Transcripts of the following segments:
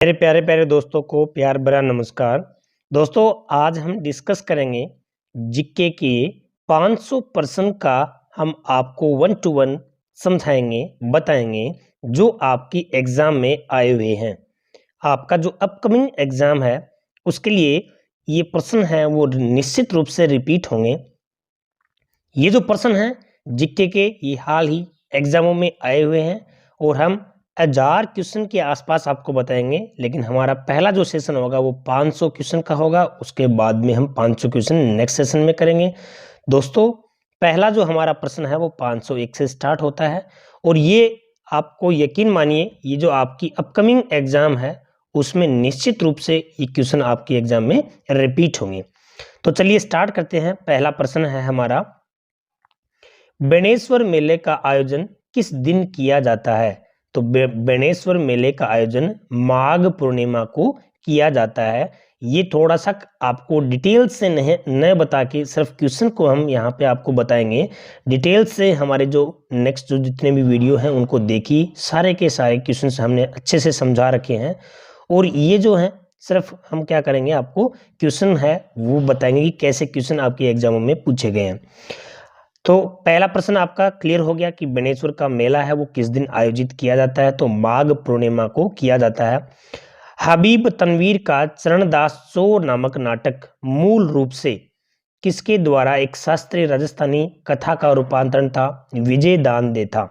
मेरे प्यारे प्यारे दोस्तों को प्यार भरा नमस्कार। दोस्तों आज हम डिस्कस करेंगे जीके के 500 प्रश्न का हम आपको 1 to 1 समझाएंगे, बताएंगे जो आपकी एग्ज़ाम में आए हुए हैं। आपका जो अपकमिंग एग्ज़ाम है उसके लिए ये प्रश्न हैं वो निश्चित रूप से रिपीट होंगे। ये जो प्रश्न हैं जीके के ये हाल ही एग्ज़ामों में आए हुए हैं और हम 1000 क्वेश्चन के आसपास आपको बताएंगे, लेकिन हमारा पहला जो सेशन होगा वो 500 क्वेश्चन का होगा। उसके बाद में हम 500 क्वेश्चन नेक्स्ट सेशन में करेंगे। दोस्तों पहला जो हमारा प्रश्न है वो 501 से स्टार्ट होता है और ये आपको यकीन मानिए ये जो आपकी अपकमिंग एग्ज़ाम है उसमें निश्चित रूप से ये क्वेश्चन आपके एग्ज़ाम में रिपीट होंगे। तो चलिए स्टार्ट करते हैं। पहला प्रश्न है हमारा, बेणेश्वर मेले का आयोजन किस दिन किया जाता है? तो बेणेश्वर मेले का आयोजन माघ पूर्णिमा को किया जाता है। ये थोड़ा सा आपको डिटेल से नहीं बता के सिर्फ क्वेश्चन को हम यहाँ पे आपको बताएंगे। डिटेल से हमारे जो नेक्स्ट जो जितने भी वीडियो हैं उनको देखिए, सारे के सारे क्वेश्चन हमने अच्छे से समझा रखे हैं और ये जो है सिर्फ हम क्या करेंगे आपको क्वेश्चन है वो बताएंगे कि कैसे क्वेश्चन आपके एग्जामों में पूछे गए हैं। तो पहला प्रश्न आपका क्लियर हो गया कि बेणेश्वर का मेला है वो किस दिन आयोजित किया जाता है, तो माघ पूर्णिमा को किया जाता है। हबीब तनवीर का चरणदास चोर नामक नाटक मूल रूप से किसके द्वारा एक शास्त्रीय राजस्थानी कथा का रूपांतरण था? विजय दानदे था।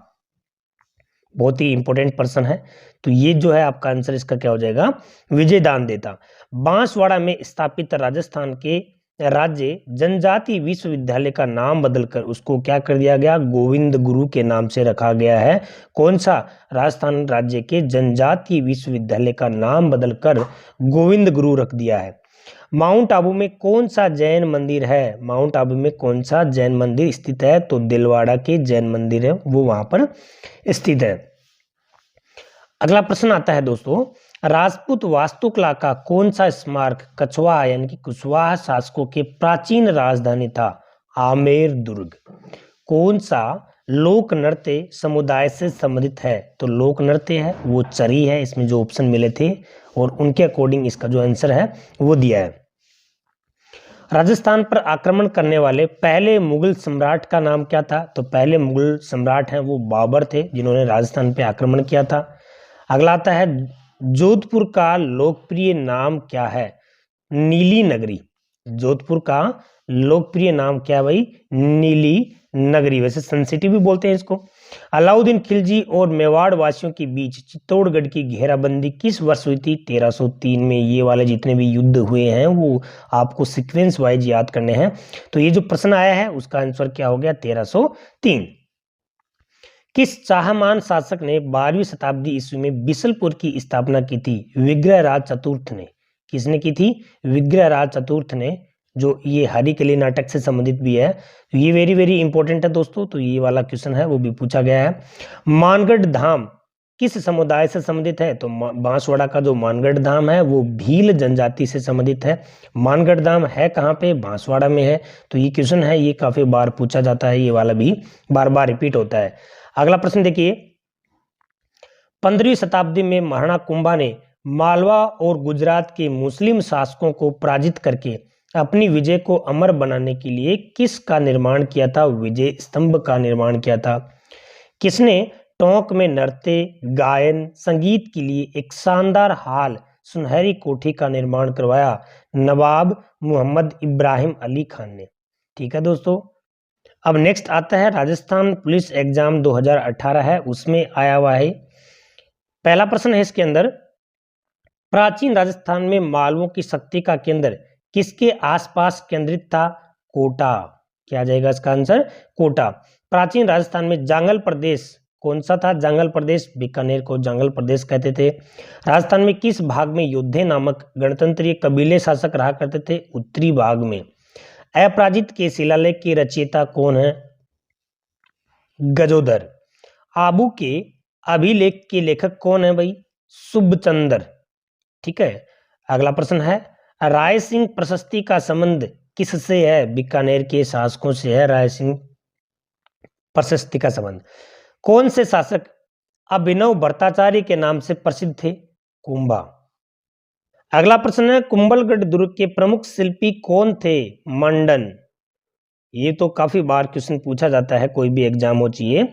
बहुत ही इंपॉर्टेंट प्रश्न है, तो ये जो है आपका आंसर इसका क्या हो जाएगा? विजय दानदे था। बांसवाड़ा में स्थापित राजस्थान के राज्य जनजाति विश्वविद्यालय का नाम बदलकर उसको क्या कर दिया गया? गोविंद गुरु के नाम से रखा गया है। कौन सा? राजस्थान राज्य के जनजाति विश्वविद्यालय का नाम बदलकर गोविंद गुरु रख दिया है। माउंट आबू में कौन सा जैन मंदिर है? माउंट आबू में कौन सा जैन मंदिर स्थित है? तो दिलवाड़ा के जैन मंदिर है वो वहां पर स्थित है। अगला प्रश्न आता है दोस्तों, राजपूत वास्तुकला का कौन सा स्मारक कछवाहा यानी कि कुशवाहा शासकों के प्राचीन राजधानी था? आमेर दुर्ग। कौन सा लोक नृत्य समुदाय से संबंधित है? तो लोक नृत्य है वो चरी है। इसमें जो ऑप्शन मिले थे और उनके अकॉर्डिंग इसका जो आंसर है वो दिया है। राजस्थान पर आक्रमण करने वाले पहले मुगल सम्राट का नाम क्या था? तो पहले मुगल सम्राट हैं वो बाबर थे जिन्होंने राजस्थान पे आक्रमण किया था। अगला आता है, जोधपुर का लोकप्रिय नाम क्या है? नीली नगरी। जोधपुर का लोकप्रिय नाम क्या है भाई? नीली नगरी। वैसे सेंसिटिव भी बोलते हैं इसको। अलाउद्दीन खिलजी और मेवाड़ वासियों के बीच चित्तौड़गढ़ की घेराबंदी किस वर्ष हुई थी? 1303 में। ये वाले जितने भी युद्ध हुए हैं वो आपको सीक्वेंस वाइज याद करने हैं। तो ये जो प्रश्न आया है उसका आंसर क्या हो गया? 1303। किस चाहमान शासक ने 12वीं शताब्दी ईस्वी में बिसलपुर की स्थापना की थी? विग्रहराज चतुर्थ ने। किसने की थी? विग्रहराज चतुर्थ ने, जो ये हरि के लिए नाटक से संबंधित भी है। तो ये वेरी वेरी इंपॉर्टेंट है दोस्तों, तो ये वाला क्वेश्चन है वो भी पूछा गया है। मानगढ़ धाम किस समुदाय से संबंधित है? तो बांसवाड़ा का जो मानगढ़ धाम है वो भील जनजाति से संबंधित है। मानगढ़ धाम है कहाँ पे? बांसवाड़ा में है। तो ये क्वेश्चन है ये काफी बार पूछा जाता है, ये वाला भी बार बार रिपीट होता है। अगला प्रश्न देखिए, 15वीं शताब्दी में महाराणा कुंभा ने मालवा और गुजरात के मुस्लिम शासकों को पराजित करके अपनी विजय को अमर बनाने के लिए किस का निर्माण किया था? विजय स्तंभ का निर्माण किया था। किसने टोंक में नृत्य, गायन, संगीत के लिए एक शानदार हाल सुनहरी कोठी का निर्माण करवाया? नवाब मोहम्मद इब्राहिम अली खान ने। ठीक है दोस्तों। अब नेक्स्ट आता है राजस्थान पुलिस एग्जाम 2018 है उसमें आया हुआ है। पहला प्रश्न है इसके अंदर, प्राचीन राजस्थान में मालवों की शक्ति का केंद्र किसके आसपास केंद्रित था? कोटा। क्या जाएगा इसका आंसर? कोटा। प्राचीन राजस्थान में जांगल प्रदेश कौन सा था? जांगल प्रदेश, बीकानेर को जांगल प्रदेश कहते थे। राजस्थान में किस भाग में योद्धे नामक गणतंत्रीय कबीले शासक रहा करते थे? उत्तरी भाग में। अपराजित के शिलालेख के रचयिता कौन है? गजोदर। आबू के अभिलेख के लेखक कौन है भाई? सुबचंद्र। ठीक है। अगला प्रश्न है, राय सिंह प्रशस्ति का संबंध किससे है? बीकानेर के शासकों से है राय सिंह प्रशस्ति का संबंध। कौन से शासक अभिनव भट्टाचार्य के नाम से प्रसिद्ध थे? कुंभा। अगला प्रश्न है, कुंभलगढ़ दुर्ग के प्रमुख शिल्पी कौन थे? मंडन। ये तो काफी बार क्वेश्चन पूछा जाता है, कोई भी एग्जाम हो चाहिए।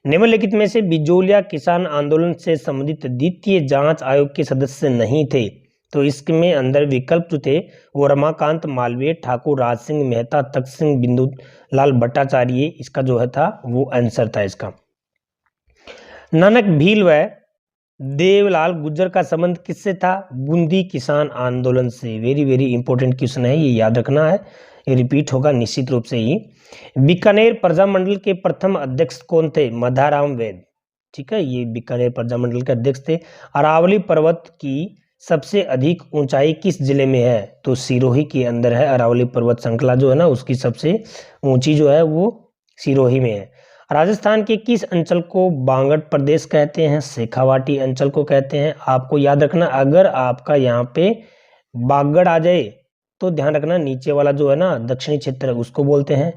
निम्नलिखित में से बिजोलिया किसान आंदोलन से संबंधित द्वितीय जांच आयोग के सदस्य नहीं थे। तो इसमें अंदर विकल्प जो थे वो रमाकांत मालवीय, ठाकुर राज सिंह मेहता, तख्त सिंह बिंदुलाल भट्टाचार्य, इसका जो है था वो आंसर था इसका। नानक भील व देवलाल गुर्जर का संबंध किससे था? बूंदी किसान आंदोलन से। वेरी वेरी इंपॉर्टेंट क्वेश्चन है, ये याद रखना है, ये रिपीट होगा निश्चित रूप से ही। बीकानेर प्रजामंडल के प्रथम अध्यक्ष कौन थे? मधाराम वैद। ठीक है, ये बीकानेर प्रजामंडल के अध्यक्ष थे। अरावली पर्वत की सबसे अधिक ऊंचाई किस जिले में है? तो सिरोही के अंदर है। अरावली पर्वत श्रृंखला जो है ना, उसकी सबसे ऊंची जो है वो सिरोही में है। राजस्थान के किस अंचल को बांगड़ प्रदेश कहते हैं? शेखावाटी अंचल को कहते हैं। आपको याद रखना, अगर आपका यहाँ पे बागड़ आ जाए तो ध्यान रखना, नीचे वाला जो है ना दक्षिणी क्षेत्र उसको बोलते हैं।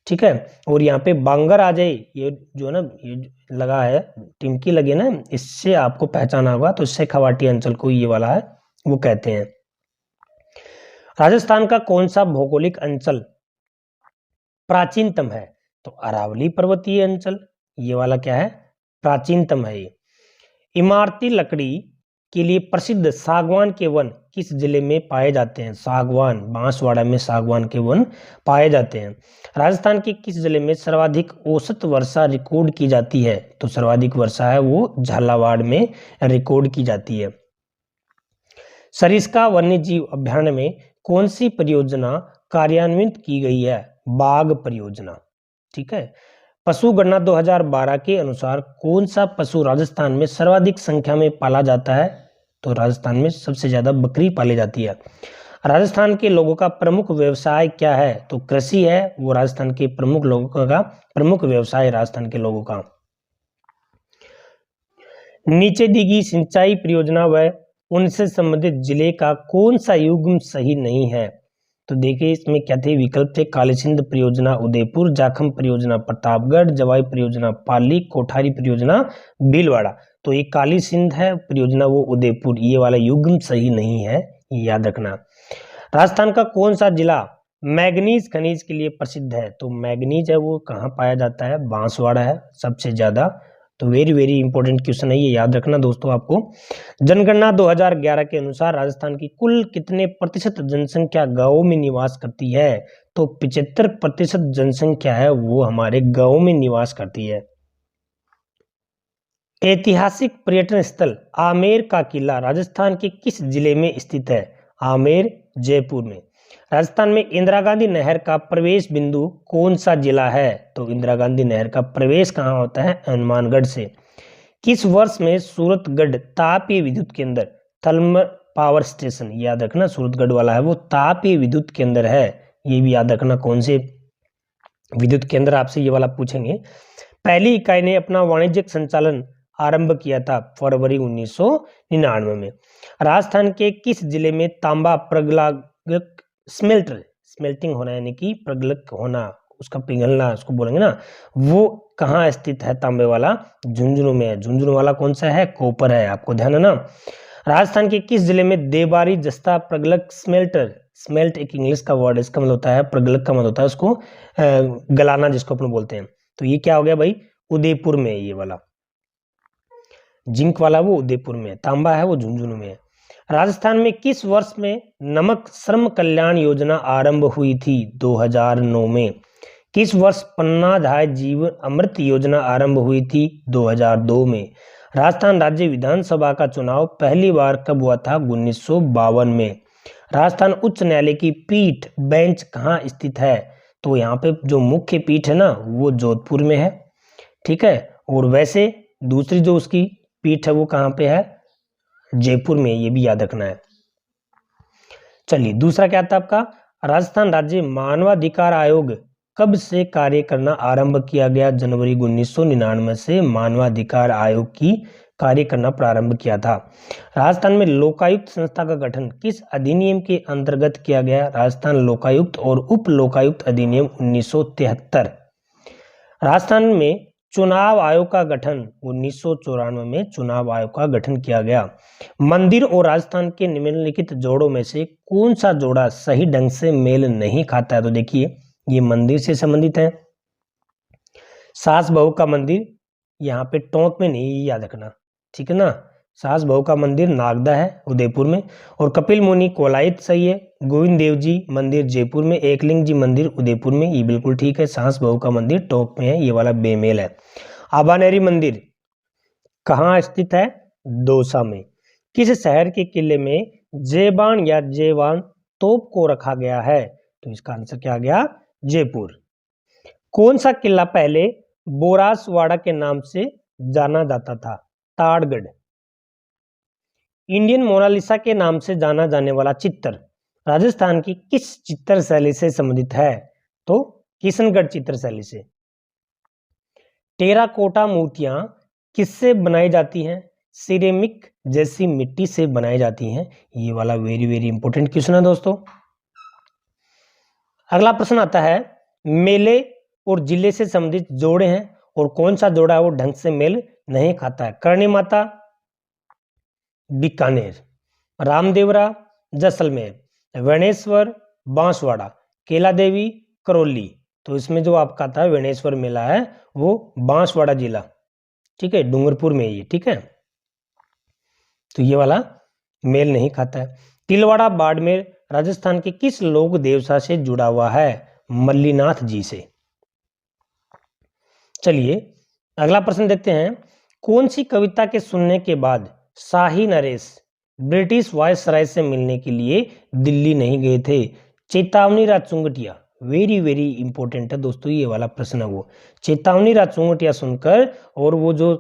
ठीक है, और यहाँ पे बांगर आ जाए, ये जो है ना ये लगा है, टिमकी लगी ना, इससे आपको पहचाना होगा, तो शेखावाटी अंचल को ये वाला है वो कहते हैं। राजस्थान का कौन सा भौगोलिक अंचल प्राचीनतम है? तो अरावली पर्वतीय अंचल, ये वाला क्या है? प्राचीनतम है ये। इमारती लकड़ी के लिए प्रसिद्ध सागवान के वन किस जिले में पाए जाते हैं? सागवान, बांसवाड़ा में सागवान के वन पाए जाते हैं। राजस्थान के किस जिले में सर्वाधिक औसत वर्षा रिकॉर्ड की जाती है? तो सर्वाधिक वर्षा है वो झालावाड़ में रिकॉर्ड की जाती है। सरिस्का वन्यजीव अभ्यारण्य में कौन सी परियोजना कार्यान्वित की गई है? बाघ परियोजना। ठीक है, पशु गणना 2012 के अनुसार कौन सा पशु राजस्थान में सर्वाधिक संख्या में पाला जाता है? तो राजस्थान में सबसे ज्यादा बकरी पाली जाती है। राजस्थान के लोगों का प्रमुख व्यवसाय क्या है? तो कृषि है, वो राजस्थान के प्रमुख लोगों का प्रमुख व्यवसाय राजस्थान के लोगों का। नीचे दी गई सिंचाई परियोजना व उनसे संबंधित जिले का कौन सा युग्म सही नहीं है? तो देखिए इसमें क्या थे विकल्प थे, काली सिंध परियोजना उदयपुर, जाखम परियोजना प्रतापगढ़, जवाई परियोजना पाली, कोठारी परियोजना भीलवाड़ा। तो ये काली सिंध है परियोजना वो उदयपुर, ये वाला युग्म सही नहीं है, ये याद रखना। राजस्थान का कौन सा जिला मैग्नीज खनिज के लिए प्रसिद्ध है? तो मैग्नीज है वो कहाँ पाया जाता है? बांसवाड़ा है सबसे ज्यादा। तो वेरी वेरी इंपॉर्टेंट क्वेश्चन है, ये याद रखना दोस्तों आपको। जनगणना 2011 के अनुसार राजस्थान की कुल कितने प्रतिशत जनसंख्या गांवों में निवास करती है? तो 75% जनसंख्या है वो हमारे गांवों में निवास करती है। ऐतिहासिक पर्यटन स्थल आमेर का किला राजस्थान के किस जिले में स्थित है? आमेर जयपुर में। राजस्थान में इंदिरा गांधी नहर का प्रवेश बिंदु कौन सा जिला है? तो इंदिरा गांधी नहर का प्रवेश कहाँ होता है? हनुमानगढ़ से। किस वर्ष में सूरतगढ़ तापीय विद्युत केंद्र थर्मल पावर स्टेशन, याद रखना सूरतगढ़ वाला है वो तापीय विद्युत केंद्र है, ये भी याद रखना कौन से विद्युत केंद्र आपसे ये वाला पूछेंगे। पहली इकाई ने अपना वाणिज्यिक संचालन आरंभ किया था फरवरी 1999 में। राजस्थान के किस जिले में तांबा प्रगलागक स्मेल्टिंग होना यानी कि प्रगलक होना, उसका पिघलना उसको बोलेंगे ना, वो कहाँ स्थित है तांबे वाला? झुंझुनू में है। झुंझुनू वाला कौन सा है? कोपर है, आपको ध्यान है ना। राजस्थान के किस जिले में देबारी जस्ता प्रगलक स्मेल्ट एक इंग्लिश का वर्ड, इसका मतलब होता है प्रगलक का मतलब होता है उसको गलाना जिसको अपन बोलते हैं। तो ये क्या हो गया भाई? उदयपुर में, ये वाला जिंक वाला वो उदयपुर में, तांबा है वो झुंझुनू में है। राजस्थान में किस वर्ष में नमक श्रम कल्याण योजना आरंभ हुई थी? 2009 में। किस वर्ष पन्नाधाय जीवन अमृत योजना आरंभ हुई थी? 2002 में। राजस्थान राज्य विधानसभा का चुनाव पहली बार कब हुआ था? 1952 में। राजस्थान उच्च न्यायालय की पीठ बेंच कहाँ स्थित है? तो यहाँ पे जो मुख्य पीठ है ना वो जोधपुर में है। ठीक है, और वैसे दूसरी जो उसकी पीठ है वो कहाँ पे है? जयपुर में, ये भी याद रखना है। चलिए दूसरा क्या था आपका? राजस्थान राज्य मानवाधिकार आयोग कब से कार्य करना आरंभ किया गया? जनवरी 1999 से मानवाधिकार आयोग की कार्य करना प्रारंभ किया था। राजस्थान में लोकायुक्त संस्था का गठन किस अधिनियम के अंतर्गत किया गया? राजस्थान लोकायुक्त और उप लोकायुक्त अधिनियम 1973। राजस्थान में चुनाव आयोग का गठन 1994 में चुनाव आयोग का गठन किया गया। मंदिर और राजस्थान के निम्नलिखित जोड़ों में से कौन सा जोड़ा सही ढंग से मेल नहीं खाता है? तो देखिए ये मंदिर से संबंधित है। सास बहू का मंदिर यहाँ पे टोंक में नहीं, याद रखना, ठीक है ना। सास बहू का मंदिर नागदा है उदयपुर में, और कपिल मुनि कोलायत सही है। गोविंद देव जी मंदिर जयपुर में, एकलिंग जी मंदिर उदयपुर में, ये बिल्कुल ठीक है। सास बहू का मंदिर टोंक में है, ये वाला बेमेल है। आबानेरी मंदिर कहाँ स्थित है? दौसा में। किस शहर के किले में जेबान या जेवान तोप को रखा गया है? तो इसका आंसर क्या आ गया? जयपुर। कौन सा किला पहले बोरासवाड़ा के नाम से जाना जाता था? ताड़गढ़। इंडियन मोनालिसा के नाम से जाना जाने वाला चित्र राजस्थान की किस चित्र शैली से संबंधित है? तो किशनगढ़ चित्र शैली से। टेराकोटा मूर्तियां किससे बनाई जाती हैं? सिरेमिक जैसी मिट्टी से बनाई जाती हैं। ये वाला वेरी वेरी इंपॉर्टेंट क्वेश्चन है दोस्तों। अगला प्रश्न आता है, मेले और जिले से संबंधित जोड़े हैं और कौन सा जोड़ा है वो ढंग से मेल नहीं खाता है? करणी माता बीकानेर, रामदेवरा जैसलमेर, वेणेश्वर बांसवाड़ा, केला देवी करौली। तो इसमें जो आपका था वेणेश्वर मेला है वो बांसवाड़ा जिला, ठीक है, डूंगरपुर में ये, ठीक है। तो ये वाला मेल नहीं खाता है। तिलवाड़ा बाड़मेर राजस्थान के किस लोक देवता से जुड़ा हुआ है? मल्लीनाथ जी से। चलिए अगला प्रश्न देखते हैं, कौन सी कविता के सुनने के बाद शाही नरेश ब्रिटिश वायसराय से मिलने के लिए दिल्ली नहीं गए थे? चेतावनी राज चुंगटिया, वेरी वेरी इंपॉर्टेंट है दोस्तों ये वाला प्रश्न है वो। चेतावनी राज चुंगटिया सुनकर और वो जो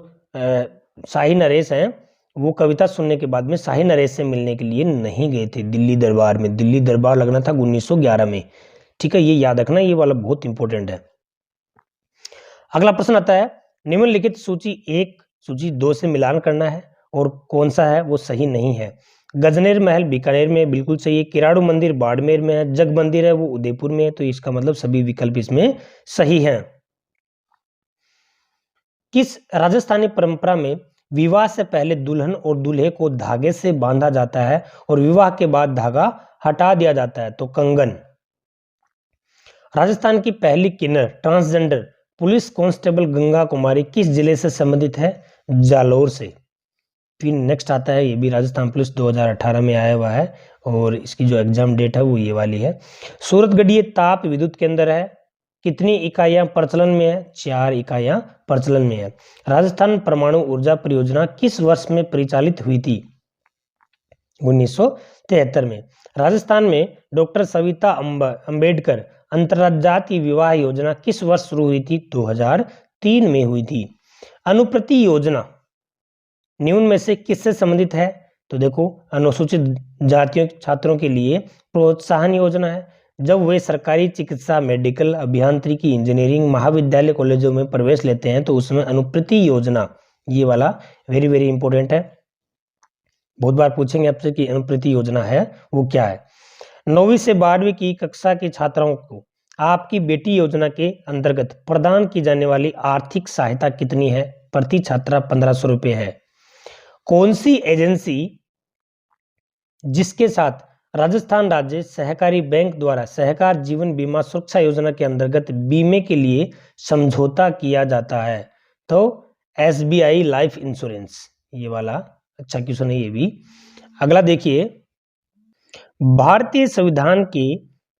शाही नरेश हैं वो कविता सुनने के बाद में शाही नरेश से मिलने के लिए नहीं गए थे दिल्ली दरबार में। दिल्ली दरबार लगना था 1911 में, ठीक है, ये याद रखना, ये वाला बहुत इंपॉर्टेंट है। अगला प्रश्न आता है, निम्नलिखित सूची 1 सूची 2 से मिलान करना है और कौन सा है वो सही नहीं है। गजनेर महल बीकानेर में बिल्कुल सही है। किराड़ू मंदिर बाड़मेर में है। जग मंदिर है वो उदयपुर में है। तो इसका मतलब सभी विकल्प इसमें सही हैं। किस राजस्थानी परंपरा में विवाह से पहले दुल्हन और दूल्हे को धागे से बांधा जाता है और विवाह के बाद धागा हटा दिया जाता है? तो कंगन। राजस्थान की पहली किन्नर ट्रांसजेंडर पुलिस कांस्टेबल गंगा कुमारी किस जिले से संबंधित है? जालोर से। फिर नेक्स्ट आता है, ये भी राजस्थान पुलिस 2018 में आया हुआ है और इसकी जो एग्जाम डेट है वो ये वाली है। सूरतगढ़ी ताप विद्युत केंद्र है, कितनी इकाइयां प्रचलन में है? 4 इकाइयां प्रचलन में है। राजस्थान परमाणु ऊर्जा परियोजना किस वर्ष में परिचालित हुई थी? 1973 में। राजस्थान में डॉक्टर सविता अंबेडकर अंतरजातीय विवाह योजना किस वर्ष शुरू हुई थी? 2003 में हुई थी। अनुप्रति योजना निम्न में से किससे संबंधित है? तो देखो, अनुसूचित जातियों के छात्रों के लिए प्रोत्साहन योजना है। जब वे सरकारी चिकित्सा, मेडिकल, अभियांत्रिकी, इंजीनियरिंग, महाविद्यालय, कॉलेजों में प्रवेश लेते हैं तो उसमें अनुप्रति योजना, ये वाला वेरी वेरी इंपॉर्टेंट है, बहुत बार पूछेंगे आपसे कि अनुप्रति योजना है वो क्या है। 9वीं से 12वीं की कक्षा के छात्राओं को आपकी बेटी योजना के अंतर्गत प्रदान की जाने वाली आर्थिक सहायता कितनी है? प्रति छात्रा 1500 रुपये है। कौन सी एजेंसी जिसके साथ राजस्थान राज्य सहकारी बैंक द्वारा सहकार जीवन बीमा सुरक्षा योजना के अंतर्गत बीमे के लिए समझौता किया जाता है? तो SBI लाइफ इंश्योरेंस। ये वाला अच्छा क्वेश्चन है ये भी। अगला देखिए, भारतीय संविधान के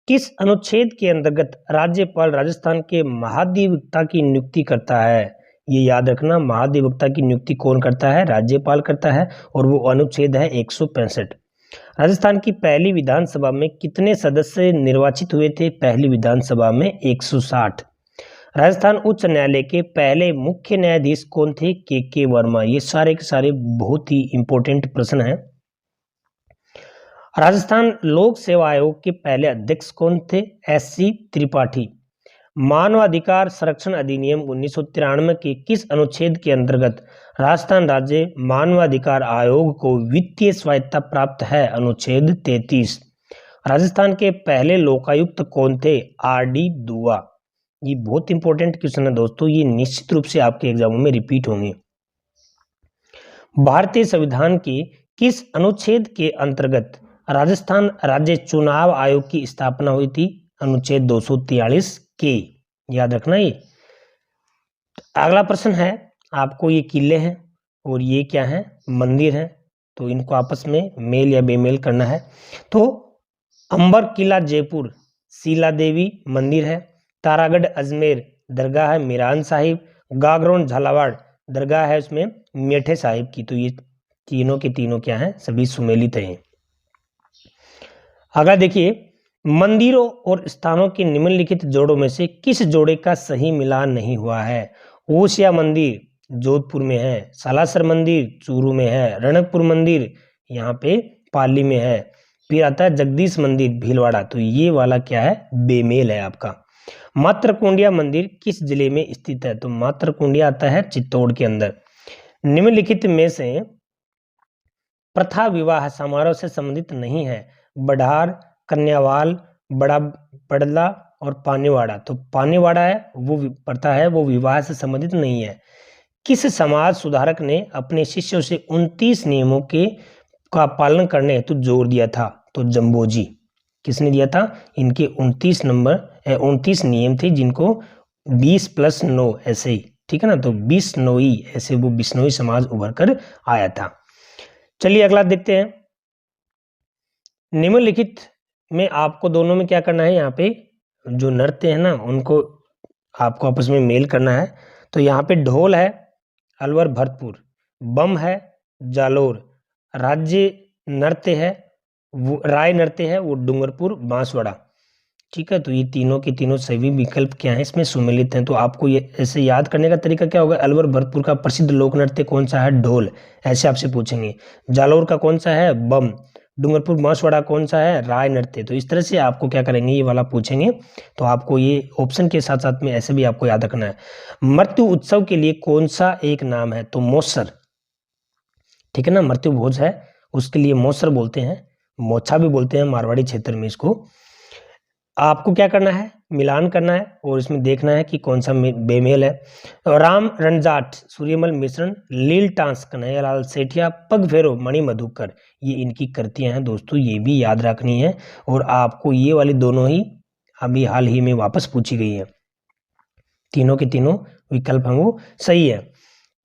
किस अनुच्छेद के अंतर्गत राज्यपाल राजस्थान के महाधिवक्ता की नियुक्ति करता है? ये याद रखना, महाधिवक्ता की नियुक्ति कौन करता है? राज्यपाल करता है और वो अनुच्छेद है 165। राजस्थान की पहली विधानसभा में कितने सदस्य निर्वाचित हुए थे? पहली विधानसभा में 160। राजस्थान उच्च न्यायालय के पहले मुख्य न्यायाधीश कौन थे? के वर्मा। ये सारे के सारे बहुत ही इंपॉर्टेंट प्रश्न हैं। राजस्थान लोक सेवा आयोग के पहले अध्यक्ष कौन थे? SC त्रिपाठी। मानवाधिकार संरक्षण अधिनियम 1993 के किस अनुच्छेद के अंतर्गत राजस्थान राज्य मानवाधिकार आयोग को वित्तीय स्वायत्तता प्राप्त है? अनुच्छेद 33। राजस्थान के पहले लोकायुक्त कौन थे? RD दुआ। ये बहुत इंपॉर्टेंट क्वेश्चन है दोस्तों, ये निश्चित रूप से आपके एग्जामों में रिपीट होंगे। भारतीय संविधान के किस अनुच्छेद के अंतर्गत राजस्थान राज्य चुनाव आयोग की स्थापना हुई थी? अनुच्छेद 243 के, याद रखना ये। अगला प्रश्न है आपको, ये किले हैं और ये क्या है? मंदिर है, तो इनको आपस में मेल या बेमेल करना है। तो अंबर किला जयपुर शीला देवी मंदिर है, तारागढ़ अजमेर दरगाह है मीरान साहिब, गागरोन झालावाड़ दरगाह है उसमें मेठे साहिब की। तो ये तीनों के तीनों क्या हैं? सभी सुमेलित हैं। अगला देखिए, मंदिरों और स्थानों के निम्नलिखित जोड़ों में से किस जोड़े का सही मिलान नहीं हुआ है? ओसिया मंदिर जोधपुर में है, सालासर मंदिर चूरू में है, रणकपुर मंदिर यहाँ पे पाली में है, फिर आता है जगदीश मंदिर भीलवाड़ा। तो ये वाला क्या है? बेमेल है आपका। मातृकुंडिया मंदिर किस जिले में स्थित है? तो मातृकुंडिया आता है चित्तौड़ के अंदर। निम्नलिखित में से प्रथा विवाह समारोह से संबंधित नहीं है? बढ़ार, कन्यावाल, बड़ा पड़ला और पानीवाड़ा। तो पानीवाड़ा है वो प्रथा है, वो विवाह से संबंधित नहीं है। किस समाज सुधारक ने अपने शिष्यों से 29 नियमों के का पालन करने हेतु जोर दिया था? तो जम्बोजी। किसने दिया था? इनके 29 नियम थे, जिनको 20+9 ऐसे ही, ठीक है ना, तो 20 नोई ऐसे वो बिश्नोई समाज उभर कर आया था। चलिए अगला देखते हैं। निम्नलिखित में आपको दोनों में क्या करना है? यहाँ पे जो नृत्य है ना, उनको आपको आपस में मेल करना है। तो यहाँ पे ढोल है अलवर भरतपुर, बम है जालोर, राज्य नृत्य है वो राय नृत्य है वो डूंगरपुर बांसवाड़ा। ठीक है, तो ये तीनों के तीनों सभी विकल्प क्या हैं? इसमें सुमेलित हैं। तो आपको ये ऐसे याद करने का तरीका क्या होगा? अलवर भरतपुर का प्रसिद्ध लोक नृत्य कौन सा है? ढोल, ऐसे आपसे पूछेंगे। जालोर का कौन सा है? बम। डूंगरपुर बांसवाड़ा कौन सा है? राय नृत्य। तो इस तरह से आपको क्या करेंगे? ये वाला पूछेंगे, तो आपको ये ऑप्शन के साथ साथ में ऐसे भी आपको याद रखना है। मृत्यु उत्सव के लिए कौन सा एक नाम है? तो मौसर, ठीक है ना, मृत्यु भोज है उसके लिए मौसर बोलते हैं, मोछा भी बोलते हैं मारवाड़ी क्षेत्र में इसको। आपको क्या करना है? मिलान करना है और इसमें देखना है कि कौन सा बेमेल है। राम रणजाट सूर्यमल मिश्रण, लील टांस कन्हैयालाल सेठिया, पग फेरो मणि मधुकर, ये इनकी कृतियां हैं दोस्तों, ये भी याद रखनी है। और आपको ये वाली दोनों ही अभी हाल ही में वापस पूछी गई है। तीनों के तीनों विकल्प हैं वो सही है।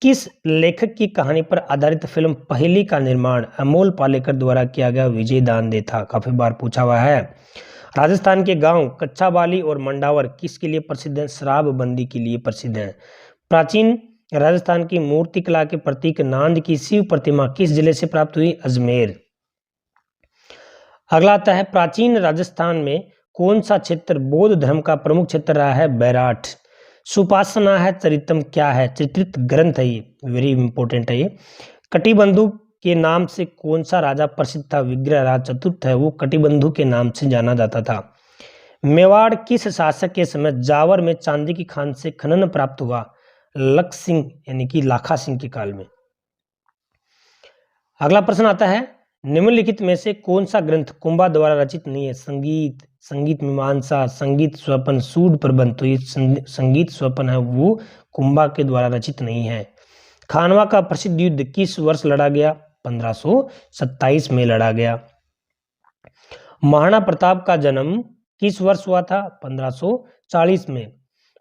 किस लेखक की कहानी पर आधारित फिल्म पहेली का निर्माण अमोल पालेकर द्वारा किया गया? विजय दांदे था, काफी बार पूछा हुआ है। राजस्थान के गांव कच्छाबाली और मंडावर किसके लिए प्रसिद्ध हैं? शराबबंदी के लिए प्रसिद्ध हैं। प्राचीन राजस्थान की मूर्ति कला के प्रतीक नांद की शिव प्रतिमा किस जिले से प्राप्त हुई? अजमेर। अगला आता है, प्राचीन राजस्थान में कौन सा क्षेत्र बौद्ध धर्म का प्रमुख क्षेत्र रहा है? बैराठ। सुपासना है चरितम क्या है? चित्रित ग्रंथ है, ये वेरी इंपॉर्टेंट है ये। कटिबंधु के नाम से कौन सा राजा प्रसिद्ध था? विग्रहराज चतुर्थ है वो कटिबंधु के नाम से जाना जाता था। मेवाड़ किस शासक के समय जावर में चांदी की खान से खनन प्राप्त हुआ? लख सिंह यानी कि लाखा सिंह के काल में। अगला प्रश्न आता है, निम्नलिखित में से कौन सा ग्रंथ कुंभा द्वारा रचित नहीं है? संगीत, संगीत मीमांसा, संगीत स्वपन, सूड प्रबंध। तो ये संगीत स्वपन है वो कुंभा के द्वारा रचित नहीं है। खानवा का प्रसिद्ध युद्ध किस वर्ष लड़ा गया? 1527 में लड़ा गया। महाराणा प्रताप का जन्म किस वर्ष हुआ था? 1540 में।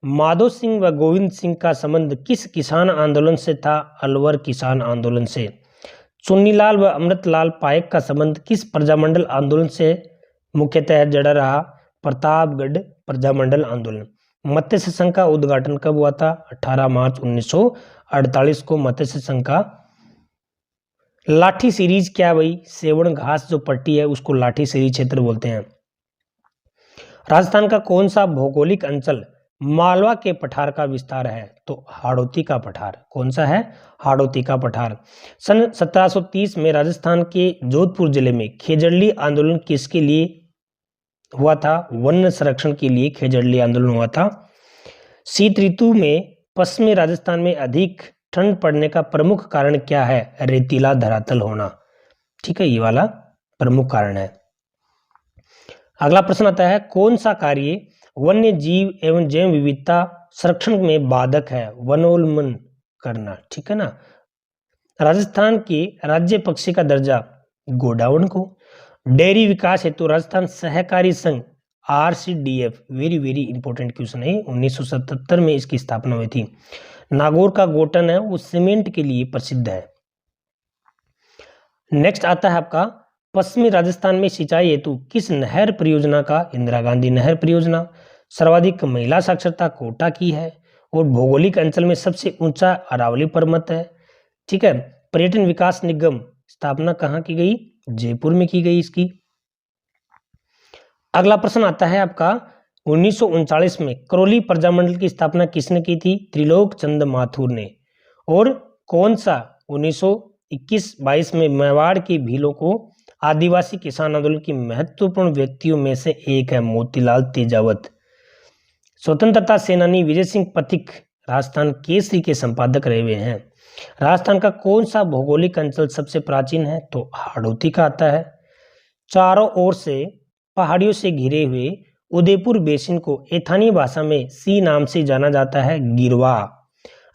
माधो सिंह व गोविंद सिंह का संबंध किस किसान आंदोलन से था? अलवर किसान आंदोलन से। चुन्नीलाल व अमृतलाल पायक का संबंध किस प्रजामंडल आंदोलन से मुख्यतः जड़ा रहा? प्रतापगढ़ प्रजामंडल आंदोलन। मत्स्य संघ का उद्घाटन कब हुआ था? 18 मार्च 1948 को मत्स्य संघ का। लाठी सीरीज क्या भाई? सेवण घास जो पट्टी है उसको लाठी सीरीज क्षेत्र बोलते हैं। राजस्थान का कौन सा भौगोलिक अंचल मालवा के पठार का विस्तार है? तो हाड़ौती का पठार। कौन सा है? हाड़ौती का पठार। सन 1730 में राजस्थान के जोधपुर जिले में खेजड़ली आंदोलन किसके लिए हुआ था? वन संरक्षण के लिए खेजड़ली आंदोलन हुआ था। शीत ऋतु में पश्चिमी राजस्थान में अधिक ठंड पड़ने का प्रमुख कारण क्या है? रेतीला धरातल होना। ठीक है, ये वाला प्रमुख कारण है। अगला प्रश्न आता है, कौन सा कार्य वन्य जीव एवं जैव विविधता संरक्षण में बाधक है, वनोन्मूलन करना, ठीक है ना। राजस्थान के राज्य पक्षी का दर्जा गोडाउन को। डेयरी विकास हेतु राजस्थान सहकारी संघ RCDF, very very important question है, 1977 में इसकी स्थापना हुई थी। नागौर का गोटन है वो सीमेंट के लिए प्रसिद्ध है। नेक्स्ट आता है आपका पश्चिमी राजस्थान में सिंचाई हेतु किस नहर परियोजना का, इंदिरा गांधी नहर परियोजना। सर्वाधिक महिला साक्षरता कोटा की है और भौगोलिक अंचल में सबसे ऊंचा अरावली पर्वत है, ठीक है। पर्यटन विकास निगम स्थापना कहाँ की गई, जयपुर में की गई इसकी। अगला प्रश्न आता है आपका 1939 में करौली प्रजामंडल की स्थापना किसने की थी, त्रिलोक चंद माथुर ने। और कौन सा 1921-22 में मेवाड़ की भीलों को आदिवासी किसान आंदोलन की महत्वपूर्ण व्यक्तियों में से एक है, मोतीलाल तेजावत। स्वतंत्रता सेनानी विजय सिंह पथिक राजस्थान केसरी के संपादक रहे हुए हैं। राजस्थान का कौन सा भौगोलिक अंचल सबसे प्राचीन है, तो हाड़ौती का आता है। चारों ओर से पहाड़ियों से घिरे हुए उदयपुर बेसिन को एथानी भाषा में सी नाम से जाना जाता है, गिरवा।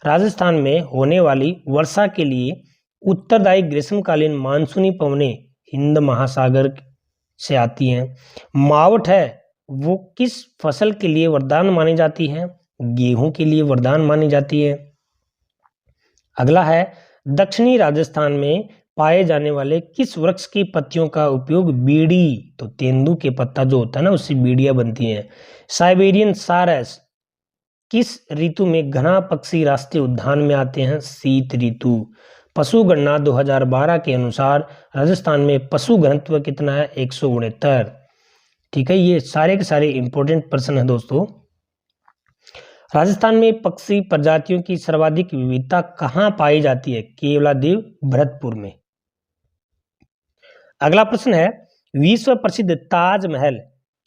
राजस्थान में होने वाली वर्षा के लिए उत्तरदायी ग्रीष्मकालीन मानसूनी पवनें हिंद महासागर से आती हैं। मावठ है वो किस फसल के लिए वरदान मानी जाती है, गेहूं के लिए वरदान मानी जाती है। अगला है दक्षिणी राजस्थान में पाए जाने वाले किस वृक्ष की पत्तियों का उपयोग, बीड़ी, तो तेंदू के पत्ता जो होता है ना उससे बीड़ियां बनती हैं। साइबेरियन सारस किस ऋतु में घना पक्षी राष्ट्रीय उद्यान में आते हैं, शीत ऋतु। पशु गणना 2012 के अनुसार राजस्थान में पशु घनत्व कितना है, 169, ठीक है। ये सारे के सारे इंपॉर्टेंट प्रश्न है दोस्तों। राजस्थान में पक्षी प्रजातियों की सर्वाधिक विविधता कहाँ पाई जाती है, केवलादेव भरतपुर में। अगला प्रश्न है विश्व प्रसिद्ध ताजमहल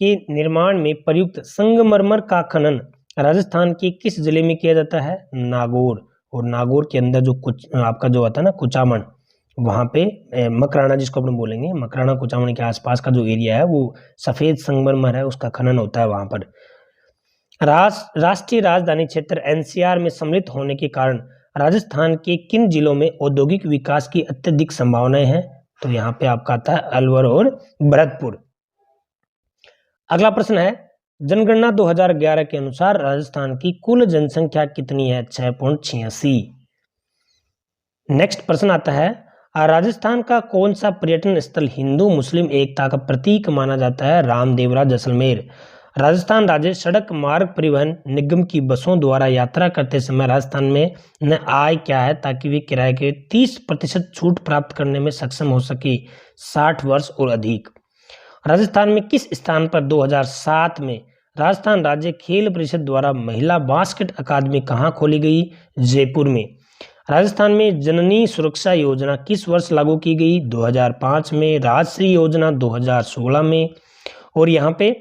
के निर्माण में प्रयुक्त संगमरमर का खनन राजस्थान के किस जिले में किया जाता है, नागौर। और नागौर के अंदर जो कुछ आपका जो आता है ना कुचामन, वहां पे मकराना जिसको अपन बोलेंगे, मकराना कुचामन के आसपास का जो एरिया है वो सफेद संगमरमर है, उसका खनन होता है वहां पर। राष्ट्रीय राजधानी क्षेत्र NCR में सम्मिलित होने के कारण राजस्थान के किन जिलों में औद्योगिक विकास की अत्यधिक संभावनाएं हैं, तो यहाँ पे आपका आता है अलवर और भरतपुर। अगला प्रश्न है जनगणना 2011 के अनुसार राजस्थान की कुल जनसंख्या कितनी है, 6.86। नेक्स्ट प्रश्न आता है राजस्थान का कौन सा पर्यटन स्थल हिंदू मुस्लिम एकता का प्रतीक माना जाता है, रामदेवरा जैसलमेर। राजस्थान राज्य सड़क मार्ग परिवहन निगम की बसों द्वारा यात्रा करते समय राजस्थान में न आय क्या है ताकि वे किराए के 30% छूट प्राप्त करने में सक्षम हो सके, 60 वर्ष और अधिक। राजस्थान में किस स्थान पर 2007 में राजस्थान राज्य खेल परिषद द्वारा महिला बास्केट अकादमी कहाँ खोली गई, जयपुर में। राजस्थान में जननी सुरक्षा योजना किस वर्ष लागू की गई, 2005 में। राजश्री योजना 2016 में। और यहाँ पे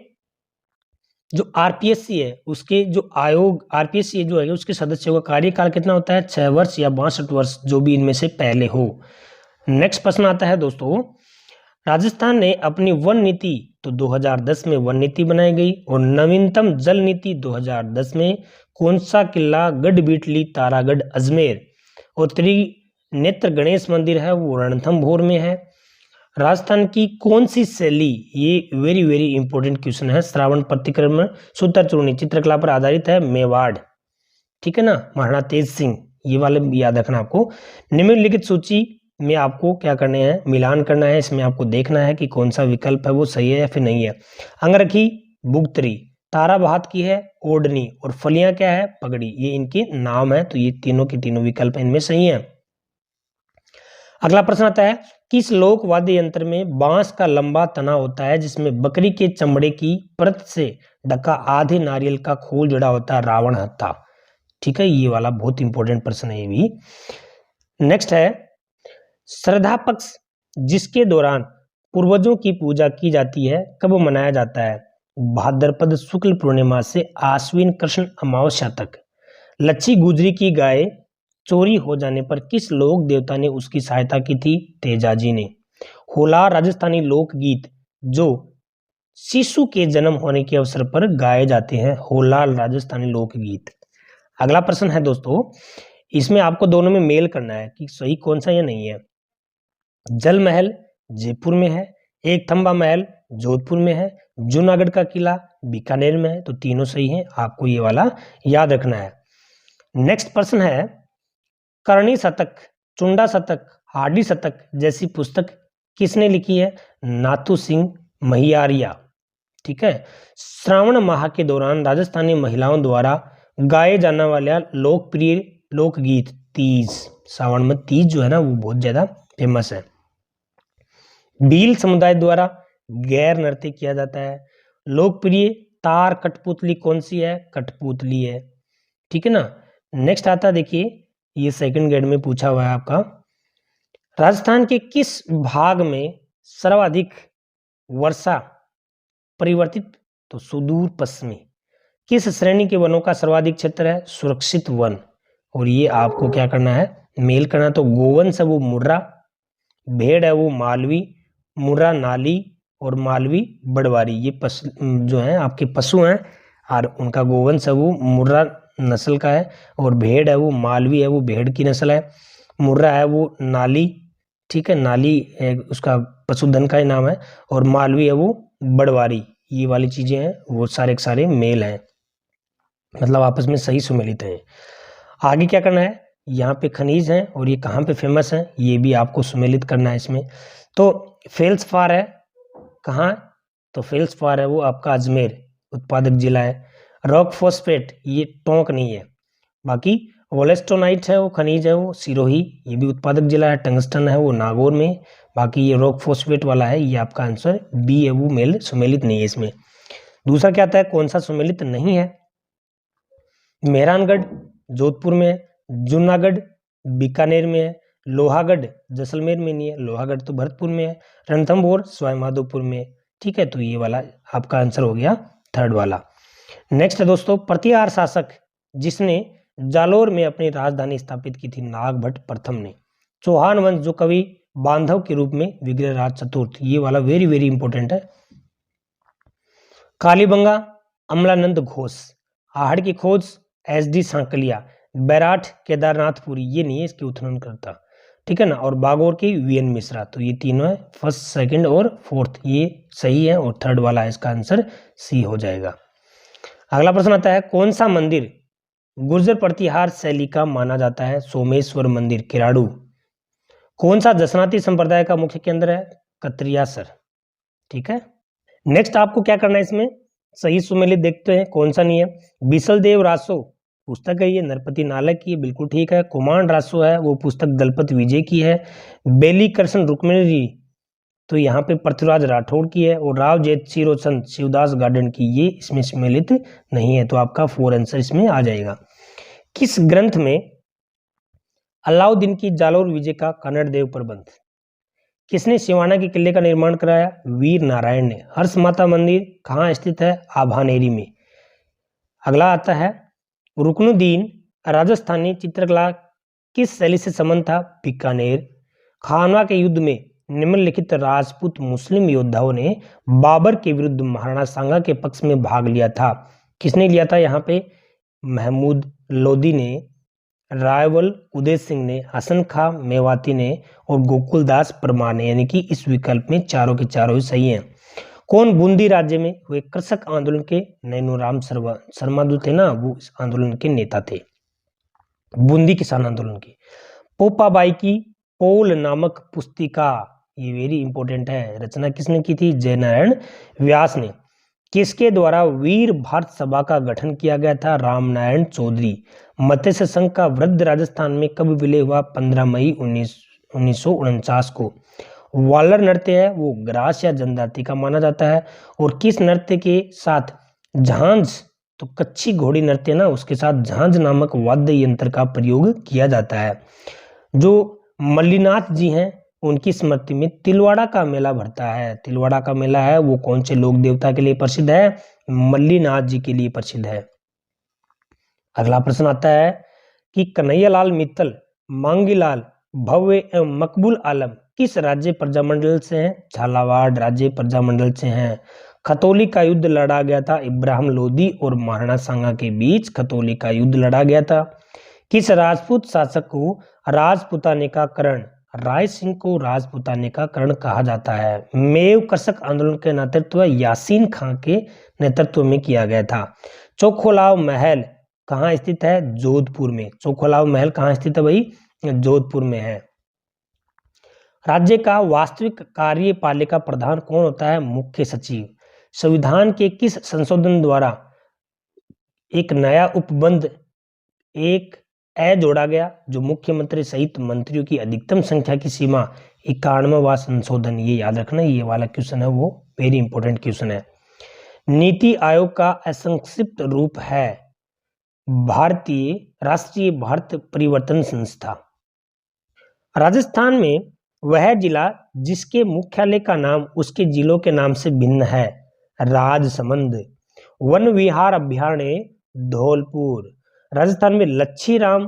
जो RPSC है उसके जो आयोग RPSC जो है उसके सदस्यों का कार्यकाल कितना होता है, 6 वर्ष या 62 वर्ष, जो भी इनमें से पहले हो। नेक्स्ट प्रश्न आता है दोस्तों राजस्थान ने अपनी वन नीति तो 2010 में वन नीति बनाई गई और नवीनतम जल नीति 2010 में। कौन सा किला गढ़बीटली तारागढ़ अजमेर और त्रिनेत्र गणेश मंदिर है वो रणथंभौर में है। राजस्थान की कौन सी शैली, ये वेरी वेरी इंपॉर्टेंट क्वेश्चन है, श्रावण प्रतिक्रमण सूत्रचूर्णी चित्रकला पर आधारित है, मेवाड़, ठीक है ना, महाराणा तेज सिंह, ये वाले याद रखना आपको। निम्नलिखित सूची में आपको क्या करने हैं, मिलान करना है, इसमें आपको देखना है कि कौन सा विकल्प है वो सही है या फिर नहीं है। अंगरखी बुगतरी ताराबहात की है ओढ़नी और फलियां क्या है पगड़ी, ये इनके नाम है, तो ये तीनों के तीनों विकल्प इनमें सही है। अगला प्रश्न आता है किस लोक वाद्य यंत्र में बांस का लंबा तना होता है जिसमें बकरी के चमड़े की परत से ढका आधे नारियल का खोल जुड़ा होता है, रावण हत्था, ठीक है। ये वाला बहुत इंपॉर्टेंट प्रश्न है ये भी। नेक्स्ट है श्रद्धा पक्ष जिसके दौरान पूर्वजों की पूजा की जाती है कब मनाया जाता है, भाद्रपद शुक्ल पूर्णिमा से आश्विन कृष्ण अमावस्या तक। लच्छी गुजरी की गाय चोरी हो जाने पर किस लोक देवता ने उसकी सहायता की थी, तेजाजी ने। होला राजस्थानी लोकगीत जो शिशु के जन्म होने के अवसर पर गाए जाते हैं होलाल राजस्थानी लोकगीत। अगला प्रश्न है दोस्तों, इसमें आपको दोनों में मेल करना है कि सही कौन सा या नहीं है। जल महल जयपुर में है, एक थंबा महल जोधपुर में है, जूनागढ़ का किला बीकानेर में है। तो तीनों सही हैं, आपको ये वाला याद रखना है। नेक्स्ट प्रश्न है, करणी शतक, चुंडा शतक, हाडी शतक जैसी पुस्तक किसने लिखी है? नाथू सिंह महियारिया। ठीक है। श्रावण माह के दौरान राजस्थानी महिलाओं द्वारा गाए जाने वाला लोकप्रिय लोकगीत तीज। श्रावण में तीज जो है ना वो बहुत ज्यादा फेमस है। भील समुदाय द्वारा गैर नृत्य किया जाता है। लोकप्रिय तार कठपुतली कौन सी है? कठपुतली है। ठीक है ना। नेक्स्ट आता देखिए, ये सेकंड ग्रेड में पूछा हुआ है आपका, राजस्थान के किस भाग में सर्वाधिक वर्षा परिवर्तित? तो सुदूर पश्चिमी। किस श्रेणी के वनों का सर्वाधिक क्षेत्र है? सुरक्षित वन। और ये आपको क्या करना है? मेल करना। तो गोवंश है वो मुर्रा, भेड़ है वो मालवी, मुर्रा नाली और मालवी बड़वारी। ये पशु जो है आपके पशु हैं और उनका गोवंश है वो मुर्रा नस्ल का है, और भेड़ है वो मालवी है वो भेड़ की नस्ल है, मुर्रा है वो नाली, ठीक है, नाली उसका पशुधन का ही नाम है, और मालवी है वो बड़वारी। ये वाली चीजें हैं वो सारे के सारे मेल हैं, मतलब आपस में सही सुमेलित हैं। आगे क्या करना है? यहाँ पे खनिज हैं और ये कहाँ पे फेमस हैं ये भी आपको सुमेलित करना है इसमें। तो फेल्सफार है कहाँ? तो फेल्सफार है वो आपका अजमेर उत्पादक जिला है। रॉक फॉस्फेट ये टोंक नहीं है। बाकी वोलेस्टोनाइट है वो खनिज है वो सिरोही, ये भी उत्पादक जिला है। टंगस्टन है वो नागौर में। बाकी ये रॉक फॉस्फेट वाला है, ये आपका आंसर बी है वो मेल सुमेलित नहीं है इसमें। दूसरा क्या आता है, कौन सा सुमेलित नहीं है? मेहरानगढ़ जोधपुर में है, जूनागढ़ बीकानेर में है, लोहागढ़ जैसलमेर में नहीं है, लोहागढ़ तो भरतपुर में है, रणथंभौर सवाईमाधोपुर में। ठीक है, तो ये वाला आपका आंसर हो गया थर्ड वाला। नेक्स्ट है दोस्तों, प्रतिहार शासक जिसने जालोर में अपनी राजधानी स्थापित की थी? नागभट्ट प्रथम ने। चौहान वंश जो कवि बांधव के रूप में विग्रहराज चतुर्थ, ये वाला वेरी वेरी इंपॉर्टेंट है। कालीबंगा अमलानंद घोष, आहड़ की खोज एस.डी. सांकलिया, बैराठ केदारनाथपुरी, ये नहीं है, इसकी उत्खनन करता, ठीक है ना, और बागोर की वीएन मिश्रा। तो ये तीनों है, फर्स्ट सेकंड और फोर्थ ये सही है, और थर्ड वाला इसका आंसर सी हो जाएगा। अगला प्रश्न आता है, कौन सा मंदिर गुर्जर प्रतिहार शैली का माना जाता है? सोमेश्वर मंदिर किराड़ू। कौन सा जसनाती संप्रदाय का मुख्य केंद्र है? कत्रियासर। ठीक है। नेक्स्ट आपको क्या करना है इसमें? सही सुमेलित देखते हैं कौन सा नहीं है। बिसल देव रासो पुस्तक है ये नरपति नालक की, बिल्कुल ठीक है। कुमार रासो है वो पुस्तक दलपत विजय की है। बेली कृष्ण रुक्मिणी तो यहाँ पे पृथ्वीराज राठौड़ की है, और राव जेठ चिरोचंद शिवदास गार्डन की, ये इसमें सम्मिलित नहीं है। तो आपका 4 आंसर इसमें आ जाएगा। किस ग्रंथ में अलाउद्दीन की जालोर विजय का कन्नड़ देव प्रबंध? किसने सिवाना के किले का निर्माण कराया? वीर नारायण ने। हर्ष माता मंदिर कहाँ स्थित है? आभानेरी में। अगला आता है, रुकनुद्दीन राजस्थानी चित्रकला किस शैली से संबंध था? बीकानेर। खानवा के युद्ध में निम्नलिखित राजपूत मुस्लिम योद्धाओं ने बाबर के विरुद्ध महाराणा सांगा के पक्ष में भाग लिया था? किसने लिया था यहाँ पे? महमूद लोदी ने, रायवल उदय सिंह ने, हसन खां मेवाती ने, और गोकुलदास परमार ने। यानी कि इस विकल्प में चारों के चारों ही सही हैं। कौन बूंदी राज्य में हुए कृषक आंदोलन के नैनूराम शर्मा जो थे ना वो इस आंदोलन के नेता थे, बूंदी किसान आंदोलन के। पोपाबाई की पोल नामक पुस्तिका, ये वेरी इंपॉर्टेंट है, रचना किसने की थी? जयनारायण व्यास ने। किसके द्वारा वीर भारत सभा का गठन किया गया था? रामनारायण चौधरी। मत्स्य संघ का वृद्ध राजस्थान में कब विलय हुआ? 15 मई 1949 को। वालर नृत्य है वो ग्रास या जनजाति का माना जाता है, और किस नृत्य के साथ झांझ, तो कच्ची घोड़ी नृत्य ना, उसके साथ झांझ नामक वाद्य यंत्र का प्रयोग किया जाता है। जो मल्लीनाथ जी हैं उनकी स्मृति में तिलवाड़ा का मेला भरता है। तिलवाड़ा का मेला है वो कौन से लोक देवता के लिए प्रसिद्ध है? मल्लीनाथ जी के लिए प्रसिद्ध है। अगला प्रश्न आता है कि कन्हैयालाल मित्तल, मांगीलाल, भव्य एवं मकबूल आलम किस राज्य प्रजामंडल से हैं? झालावाड़ राज्य प्रजामंडल से हैं। खतौली का युद्ध लड़ा गया था इब्राहिम लोदी और महाराणा सांगा के बीच खतौली का युद्ध लड़ा गया था। किस राजपूत शासक को राजपुताने का करण, राय सिंह को राजपुताने का करण कहा जाता है? मेव कसक आंदोलन के नेतृत्व यासीन खां के नेतृत्व में किया गया था। चोखोलाव महल कहाँ स्थित है? जोधपुर में। चोखोलाव महल कहाँ स्थित है भाई? जोधपुर में है। राज्य का वास्तविक कार्यपालिका प्रधान कौन होता है? मुख्य सचिव। संविधान के किस संशोधन द्वारा एक नया उपबंध एक ए जोड़ा गया जो मुख्यमंत्री सहित मंत्रियों की अधिकतम संख्या की सीमा 91वां संशोधन? ये याद रखना, ये वाला क्वेश्चन है वो वेरी इंपॉर्टेंट क्वेश्चन है। नीति आयोग का असंक्षिप्त रूप है भारतीय राष्ट्रीय भारत परिवर्तन संस्था। राजस्थान में वह जिला जिसके मुख्यालय का नाम उसके जिलों के नाम से भिन्न है? राजसमंद। वन विहार अभ्यारण्य धौलपुर। राजस्थान में लच्छी राम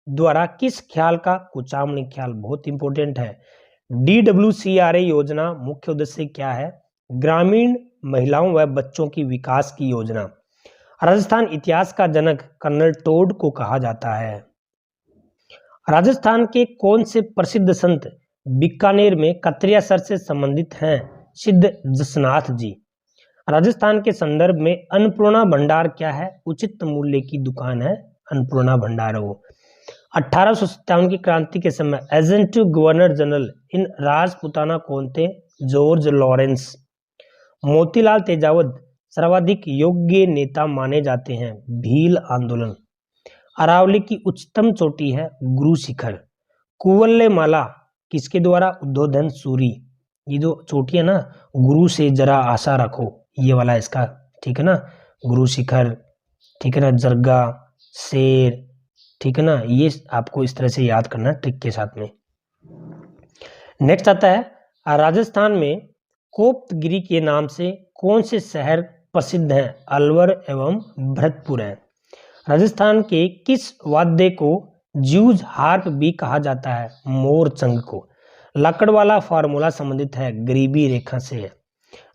द्वारा किस ख्याल का कुचामणी ख्याल? बहुत इंपॉर्टेंट है। DWCRA योजना मुख्य उद्देश्य क्या है? ग्रामीण महिलाओं व बच्चों की विकास की योजना। राजस्थान इतिहास का जनक कर्नल टोड को कहा जाता है। राजस्थान के कौन से प्रसिद्ध संत बीकानेर में कतरिया सर से संबंधित हैं? सिद्ध जसनाथ जी। राजस्थान के संदर्भ में अन्नपूर्णा भंडार क्या है? उचित मूल्य की दुकान है अन्नपूर्णा भंडार वो। 1857 की क्रांति के समय agent governor general in Rajputana कौन थे? George Lawrence. मोतीलाल तेजावत सर्वाधिक योग्य नेता माने जाते हैं। भील आंदोलन। अरावली की उच्चतम चोटी है गुरु शिखर। कुवल्ले माला किसके द्वारा? उद्धवधन सूरी। ये जो चोटी है ना, गुरु से जरा आशा रखो, ये वाला इसका, ठीक है ना, गुरु शिखर, ठीक है ना, जरगा, शेर, ठीक है ना, ये आपको इस तरह से याद करना ट्रिक के साथ में। नेक्स्ट आता है राजस्थान में कोप्तगिरी के नाम से कौन से शहर प्रसिद्ध हैं? अलवर एवं भरतपुर है। राजस्थान के किस वाद्य को ज्यूज हार्प भी कहा जाता है? मोरचंग को। लकड़ वाला फार्मूला संबंधित है गरीबी रेखा से है।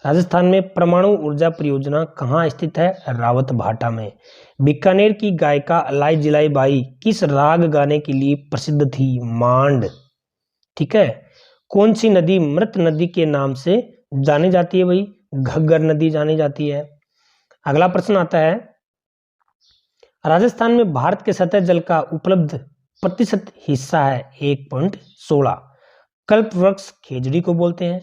राजस्थान में परमाणु ऊर्जा परियोजना कहाँ स्थित है? रावत भाटा में। बीकानेर की गायिका अलाई जिलाई बाई किस राग गाने के लिए प्रसिद्ध थी? मांड। ठीक है। कौन सी नदी मृत नदी के नाम से जानी जाती है भाई? घग्गर नदी जानी जाती है। अगला प्रश्न आता है, राजस्थान में भारत के सतह जल का उपलब्ध प्रतिशत हिस्सा है 1.16। कल्प वृक्ष खेजड़ी को बोलते हैं।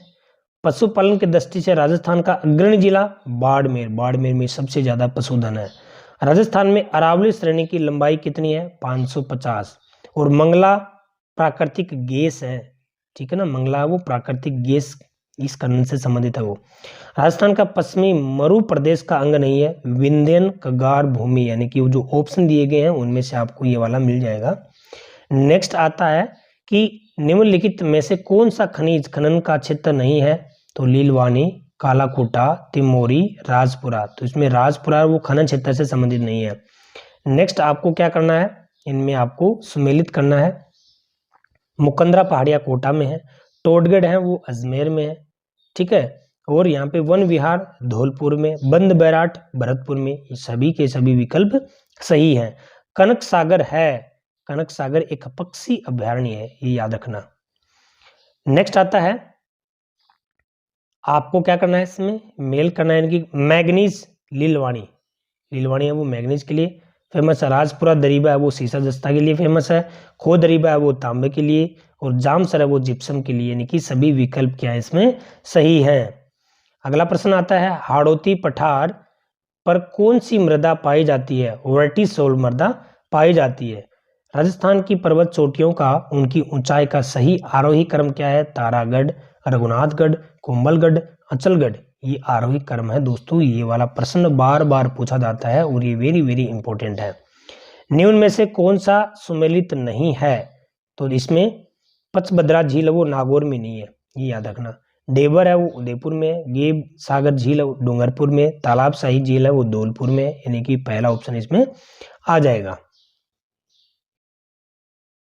पशुपालन की दृष्टि से राजस्थान का अग्रणी जिला बाड़मेर। बाड़मेर में सबसे ज्यादा पशुधन है। राजस्थान में अरावली श्रेणी की लंबाई कितनी है? 550। और मंगला प्राकृतिक गैस है, ठीक है ना, मंगला वो प्राकृतिक गैस इस कारण से संबंधित है वो। राजस्थान का पश्चिमी मरु प्रदेश का अंग नहीं है विंध्यन कगार भूमि, यानी कि वो जो ऑप्शन दिए गए हैं उनमें से आपको ये वाला मिल जाएगा। नेक्स्ट आता है कि निम्नलिखित में से कौन सा खनिज खनन का क्षेत्र नहीं है? तो लीलवानी, कालाकोटा, तिमोरी, राजपुरा। तो इसमें राजपुरा वो खनन क्षेत्र से संबंधित नहीं है। नेक्स्ट आपको क्या करना है, इनमें आपको सुमेलित करना है। मुकंदरा पहाड़िया कोटा में है, टोडगढ़ है वो अजमेर में है, ठीक है। और यहाँ पे वन विहार धौलपुर में, बंद बैराट भरतपुर में। ये सभी के सभी विकल्प सही है। कनक सागर है, कनक सागर एक पक्षी अभयारण्य है, ये याद रखना। नेक्स्ट आता है, आपको क्या करना है, इसमें मेल करना है कि मैग्नीज लीलवाणी, लीलवाणी है वो मैग्नीज के लिए फेमस है। राजपुरा दरीबा है वो सीसा जस्ता के लिए फेमस है। खो दरीबा है वो तांबे के लिए, और जामसर है वो जिप्सम के लिए, यानी कि सभी विकल्प क्या है इसमें सही है। अगला प्रश्न आता है, हाड़ौती पठार पर कौन सी मृदा पाई जाती है? वर्टिसोल मृदा पाई जाती है। राजस्थान की पर्वत चोटियों का उनकी ऊंचाई का सही आरोही क्रम क्या है? तारागढ़, रघुनाथगढ़, कुंभलगढ़, अचलगढ़। ये आरोही क्रम है दोस्तों। ये वाला प्रश्न बार बार पूछा जाता है और ये वेरी वेरी इंपॉर्टेंट है। निम्न में से कौन सा सुमेलित नहीं है? तो इसमें पचभद्रा झील है वो नागौर में नहीं है, ये याद रखना। डेबर है वो उदयपुर में, गेब सागर झील है वो डूंगरपुर में, तालाब शाही झील है वो धौलपुर में, यानी कि पहला ऑप्शन इसमें आ जाएगा।